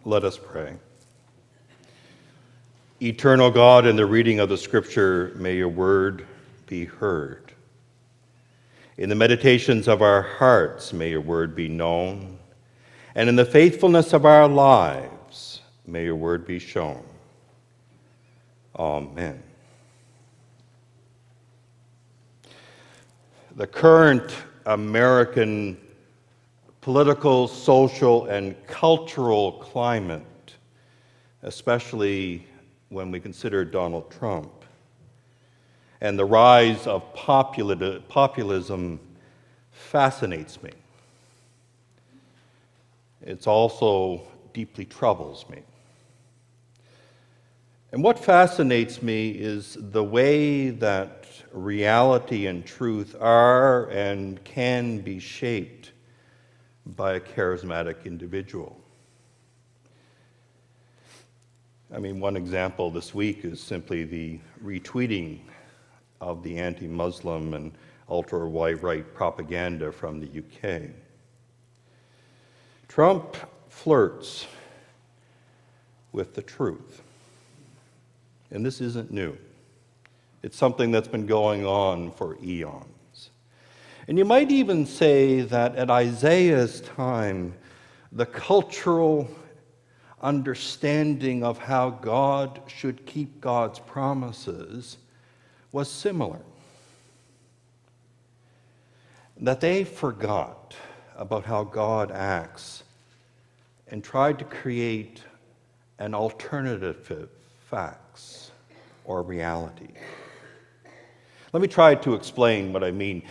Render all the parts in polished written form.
Let us pray. Eternal God, in the reading of the Scripture, may your word be heard. In the meditations of our hearts, may your word be known. And in the faithfulness of our lives, may your word be shown. Amen. The current American political, social, and cultural climate, especially when we consider Donald Trump, and the rise of populism fascinates me. It also deeply troubles me. And what fascinates me is the way that reality and truth are and can be shaped by a charismatic individual. I mean, one example this week is simply the retweeting of the anti-Muslim and ultra-right propaganda from the UK. Trump flirts with the truth. And this isn't new. It's something that's been going on for eons. And you might even say that at Isaiah's time, the cultural understanding of how God should keep God's promises was similar. That they forgot about how God acts and tried to create an alternative facts or reality. Let me try to explain what I mean.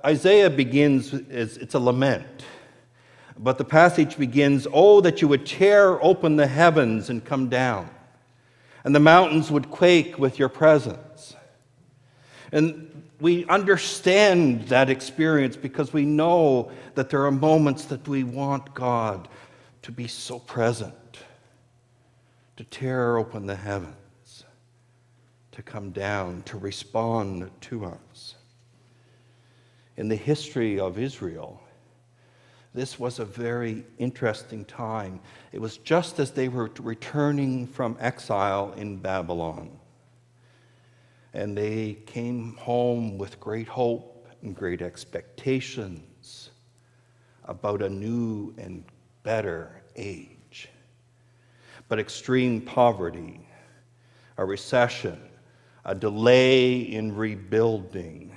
Isaiah begins, it's a lament, but the passage begins, "Oh, that you would tear open the heavens and come down, and the mountains would quake with your presence." And we understand that experience because we know that there are moments that we want God to be so present, to tear open the heavens, to come down, to respond to us. In the history of Israel, this was a very interesting time. It was just as they were returning from exile in Babylon. And they came home with great hope and great expectations about a new and better age. But extreme poverty, a recession, a delay in rebuilding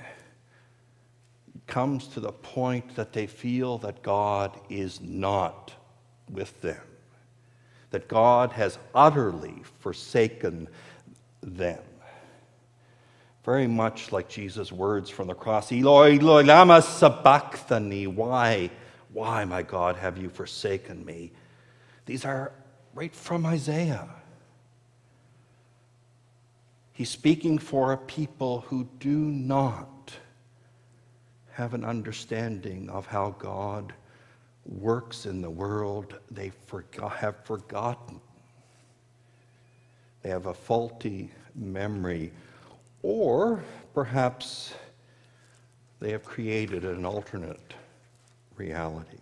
comes to the point that they feel that God is not with them, that God has utterly forsaken them. Very much like Jesus' words from the cross, "Eloi, Eloi, lama sabachthani," why, my God, have you forsaken me? These are right from Isaiah. He's speaking for a people who do not have an understanding of how God works in the world. They have forgotten. They have a faulty memory, or perhaps they have created an alternate reality.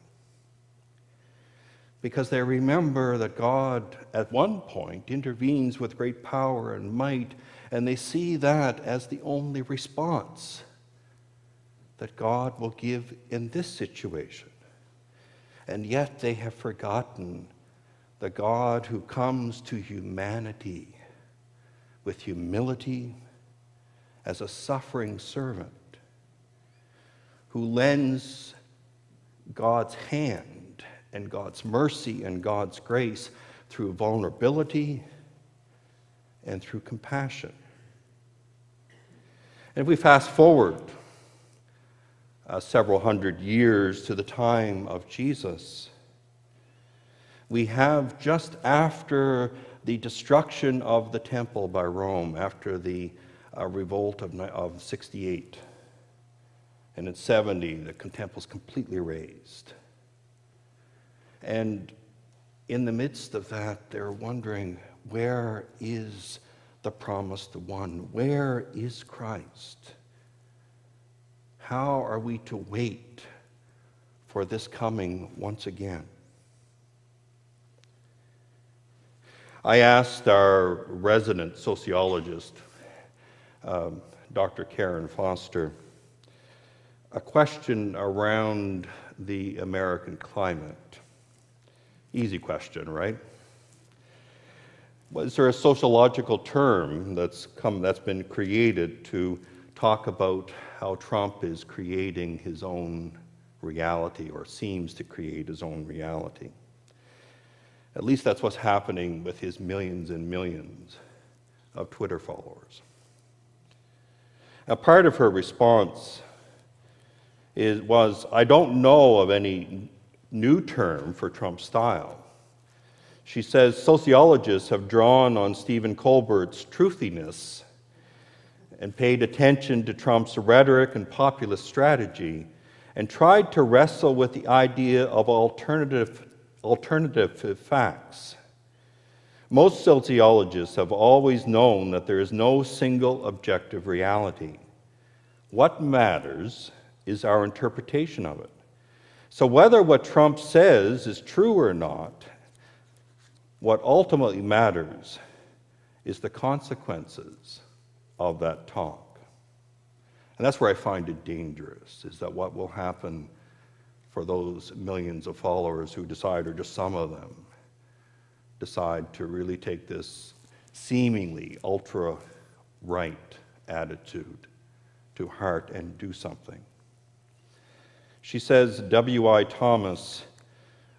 Because they remember that God at one point intervenes with great power and might, and they see that as the only response that God will give in this situation. And yet they have forgotten the God who comes to humanity with humility as a suffering servant, who lends God's hand and God's mercy and God's grace through vulnerability and through compassion. And if we fast forward several hundred years to the time of Jesus, we have just after the destruction of the temple by Rome, after the revolt of 68, and in 70, the temple's completely razed. And in the midst of that, they're wondering, where is the promised one? Where is Christ? How are we to wait for this coming once again? I asked our resident sociologist, Dr. Karen Foster, a question around the American climate. Easy question, right? Is there a sociological term that's been created to talk about how Trump is creating his own reality, or seems to create his own reality? At least that's what's happening with his millions and millions of Twitter followers. Now, part of her response was, I don't know of any new term for Trump's style. She says sociologists have drawn on Stephen Colbert's truthiness and paid attention to Trump's rhetoric and populist strategy and tried to wrestle with the idea of alternative facts. Most sociologists have always known that there is no single objective reality. What matters is our interpretation of it. So whether what Trump says is true or not, what ultimately matters is the consequences of that talk. And that's where I find it dangerous, is that what will happen for those millions of followers who decide, or just some of them, decide to really take this seemingly ultra-right attitude to heart and do something. She says W.I. Thomas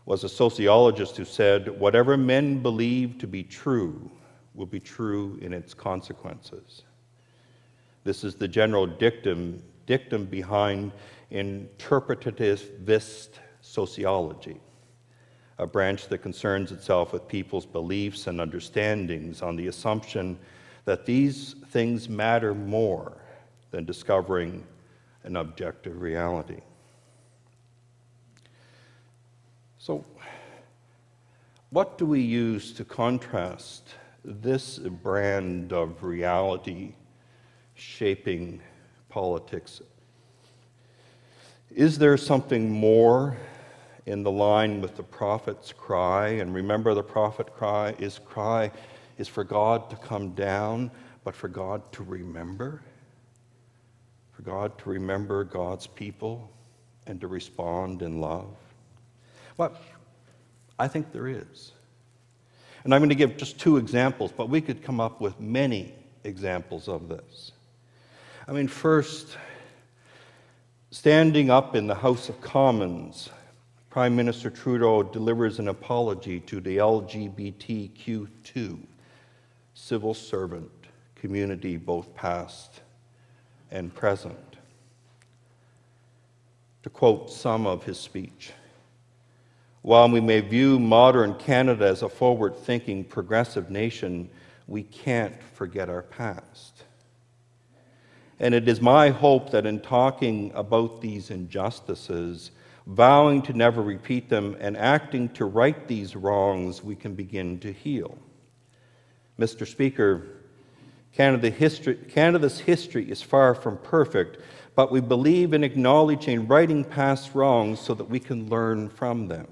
was a sociologist who said, whatever men believe to be true will be true in its consequences. This is the general dictum behind interpretativist sociology, a branch that concerns itself with people's beliefs and understandings on the assumption that these things matter more than discovering an objective reality. So, what do we use to contrast this brand of reality shaping politics? Is there something more in the line with the prophet's cry? And remember, the prophet cry is for God to come down, but for God to remember. For God to remember God's people and to respond in love. Well, I think there is. And I'm going to give just two examples, but we could come up with many examples of this. I mean, first, standing up in the House of Commons, Prime Minister Trudeau delivers an apology to the LGBTQ2 civil servant community, both past and present. To quote some of his speech, while we may view modern Canada as a forward-thinking, progressive nation, we can't forget our past. And it is my hope that in talking about these injustices, vowing to never repeat them, and acting to right these wrongs, we can begin to heal. Mr. Speaker, Canada's history is far from perfect, but we believe in acknowledging righting past wrongs so that we can learn from them.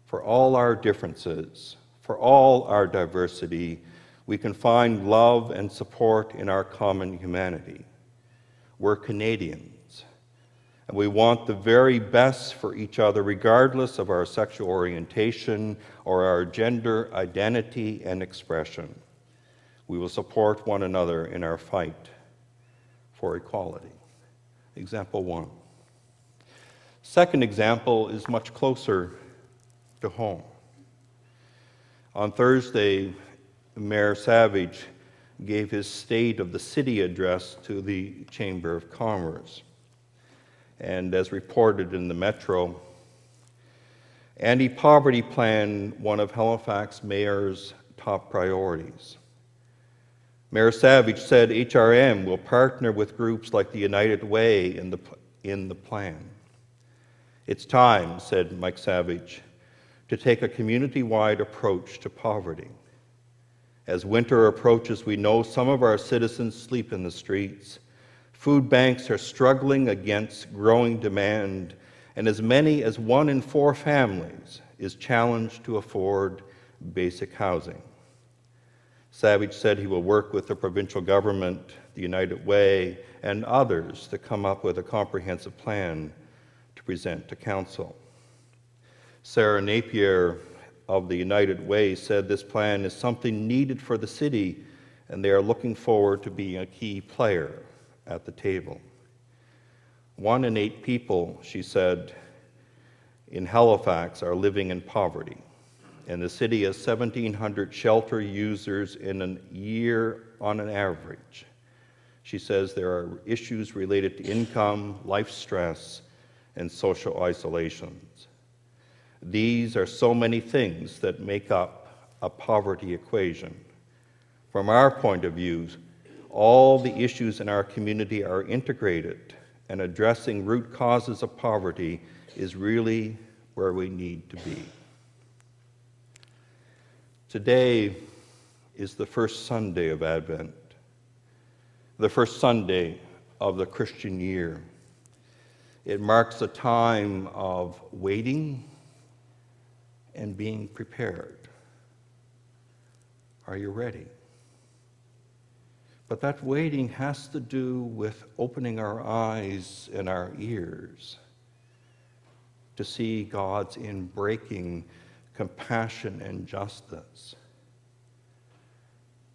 For all our differences, for all our diversity, we can find love and support in our common humanity. We're Canadians, and we want the very best for each other, regardless of our sexual orientation or our gender identity and expression. We will support one another in our fight for equality. Example one. Second example is much closer to home. On Thursday, Mayor Savage gave his State of the City address to the Chamber of Commerce. And as reported in the Metro, anti-poverty plan, one of Halifax Mayor's top priorities. Mayor Savage said HRM will partner with groups like the United Way in the plan. It's time, said Mike Savage, to take a community-wide approach to poverty. As winter approaches, we know some of our citizens sleep in the streets. Food banks are struggling against growing demand, and as many as 1 in 4 families is challenged to afford basic housing. Savage said he will work with the provincial government, the United Way, and others to come up with a comprehensive plan to present to council. Sarah Napier of the United Way said this plan is something needed for the city, and they are looking forward to being a key player at the table. 1 in 8 people, she said, in Halifax are living in poverty, and the city has 1,700 shelter users in a year on an average. She says there are issues related to income, life stress, and social isolations. These are so many things that make up a poverty equation. From our point of view, all the issues in our community are integrated, and addressing root causes of poverty is really where we need to be. Today is the first Sunday of Advent, the first Sunday of the Christian year. It marks a time of waiting and being prepared. Are you ready? But that waiting has to do with opening our eyes and our ears to see God's inbreaking compassion and justice,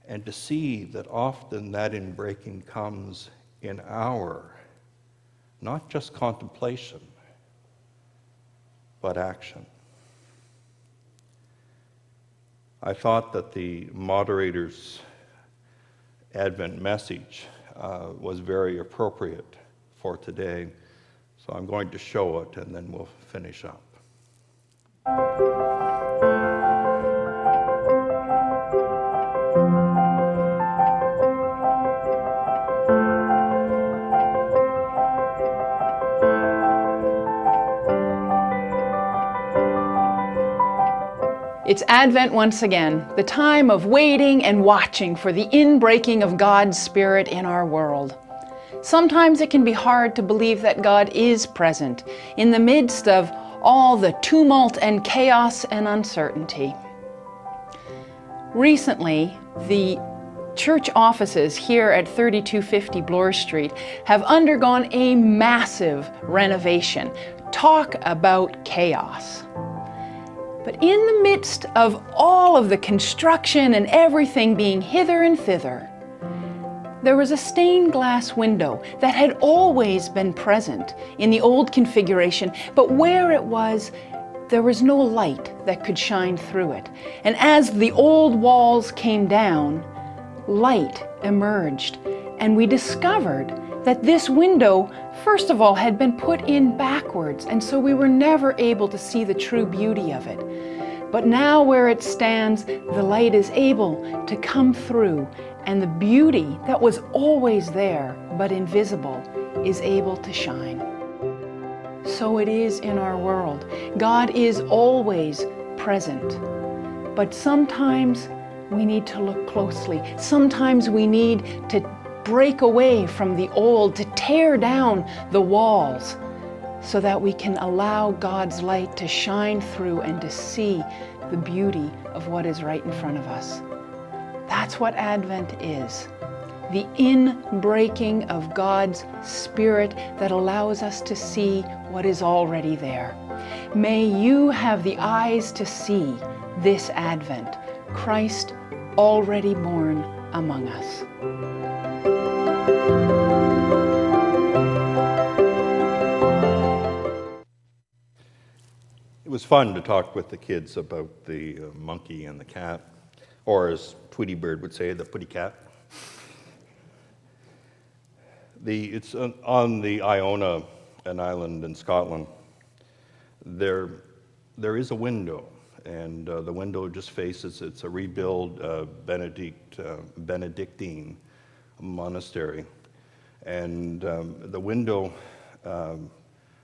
and to see that often that inbreaking comes in our, not just contemplation, but action. I thought that the moderator's Advent message was very appropriate for today, so I'm going to show it and then we'll finish up. It's Advent once again, the time of waiting and watching for the inbreaking of God's Spirit in our world. Sometimes it can be hard to believe that God is present in the midst of all the tumult and chaos and uncertainty. Recently, the church offices here at 3250 Bloor Street have undergone a massive renovation. Talk about chaos. But in the midst of all of the construction and everything being hither and thither, there was a stained glass window that had always been present in the old configuration, but where it was, there was no light that could shine through it. And as the old walls came down, light emerged, and we discovered that this window, first of all, had been put in backwards, and so we were never able to see the true beauty of it. But now where it stands, the light is able to come through, and the beauty that was always there but invisible is able to shine. So it is in our world. God is always present, but sometimes we need to look closely. Sometimes we need to break away from the old, to tear down the walls so that we can allow God's light to shine through and to see the beauty of what is right in front of us. That's what Advent is. The inbreaking of God's Spirit that allows us to see what is already there. May you have the eyes to see this Advent, Christ already born among us. It was fun to talk with the kids about the monkey and the cat, or as Tweety Bird would say, the putty cat. It's on the Iona, an island in Scotland. There is a window, and the window just faces, it's a rebuilt Benedictine monastery. And the window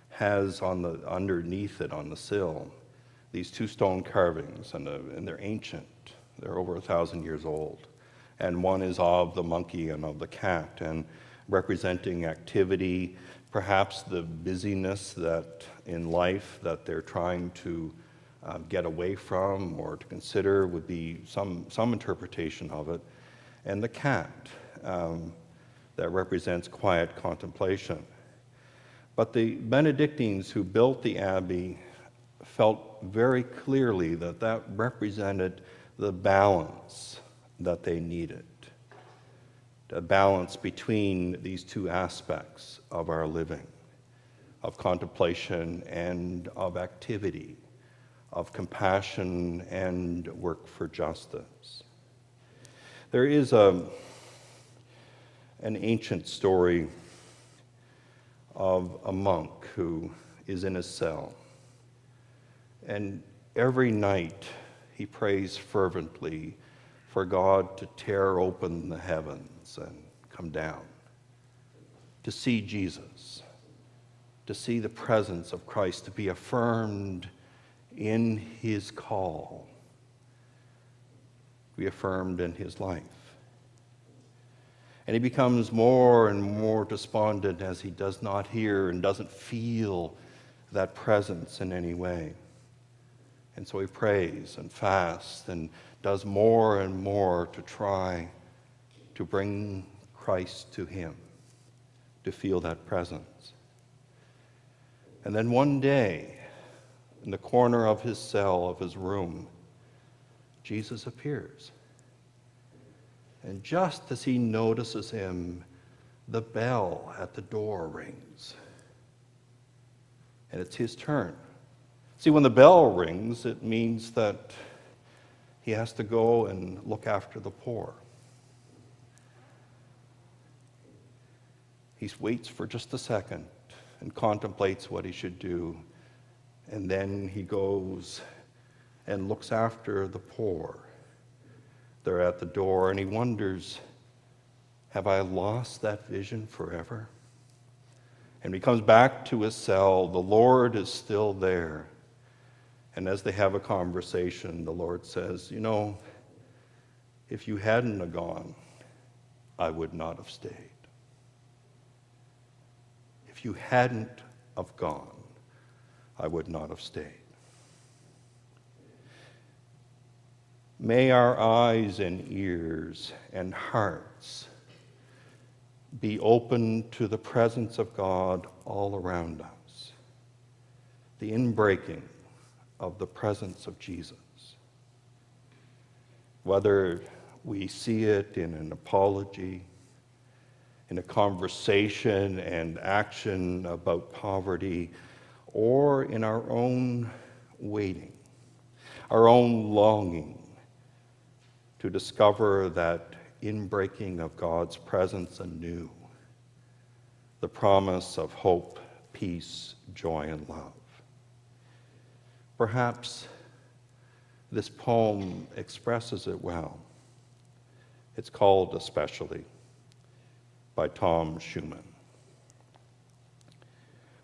has underneath it on the sill these 2 stone carvings, and they're ancient. They're over 1,000 years old. And one is of the monkey and of the cat, and representing activity, perhaps the busyness that in life that they're trying to get away from or to consider would be some interpretation of it. And the cat that represents quiet contemplation. But the Benedictines who built the abbey felt very clearly that that represented the balance that they needed. A balance between these two aspects of our living, of contemplation and of activity, of compassion and work for justice. There is an ancient story of a monk who is in his cell, and every night he prays fervently for God to tear open the heavens and come down, to see Jesus, to see the presence of Christ, to be affirmed in his call, be affirmed in his life. And he becomes more and more despondent as he does not hear and doesn't feel that presence in any way. And so he prays and fasts and does more and more to try to bring Christ to him, to feel that presence. And then one day, in the corner of his cell, of his room, Jesus appears. And just as he notices him, the bell at the door rings. And it's his turn. See, when the bell rings, it means that he has to go and look after the poor. He waits for just a second and contemplates what he should do. And then he goes and looks after the poor. They're at the door, and he wonders, have I lost that vision forever? And he comes back to his cell. The Lord is still there. And as they have a conversation, the Lord says, you know, if you hadn't have gone, I would not have stayed. If you hadn't have gone, I would not have stayed. May our eyes and ears and hearts be open to the presence of God all around us, the inbreaking of the presence of Jesus. Whether we see it in an apology, in a conversation and action about poverty, or in our own waiting, our own longing to discover that inbreaking of God's presence anew, the promise of hope, peace, joy, and love. Perhaps this poem expresses it well. It's called Especially by Tom Schumann.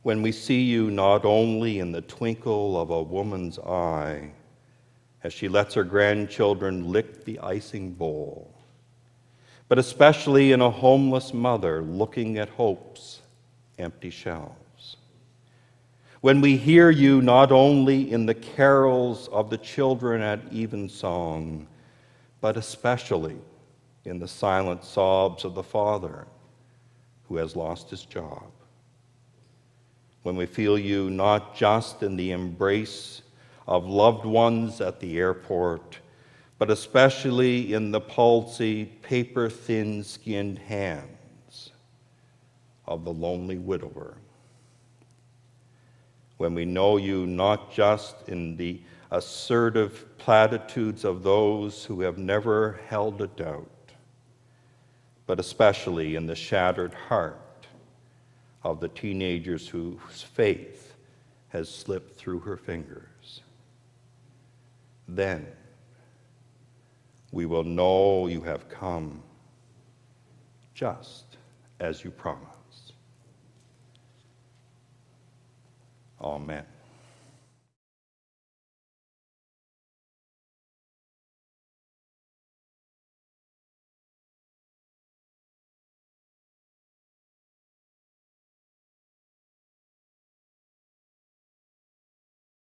When we see you not only in the twinkle of a woman's eye as she lets her grandchildren lick the icing bowl, but especially in a homeless mother looking at hope's empty shelves. When we hear you not only in the carols of the children at evensong, but especially in the silent sobs of the father who has lost his job. When we feel you not just in the embrace of loved ones at the airport, but especially in the palsy, paper-thin skinned hands of the lonely widower. When we know you not just in the assertive platitudes of those who have never held a doubt, but especially in the shattered heart of the teenagers whose faith has slipped through her fingers. Then we will know you have come just as you promised. Amen.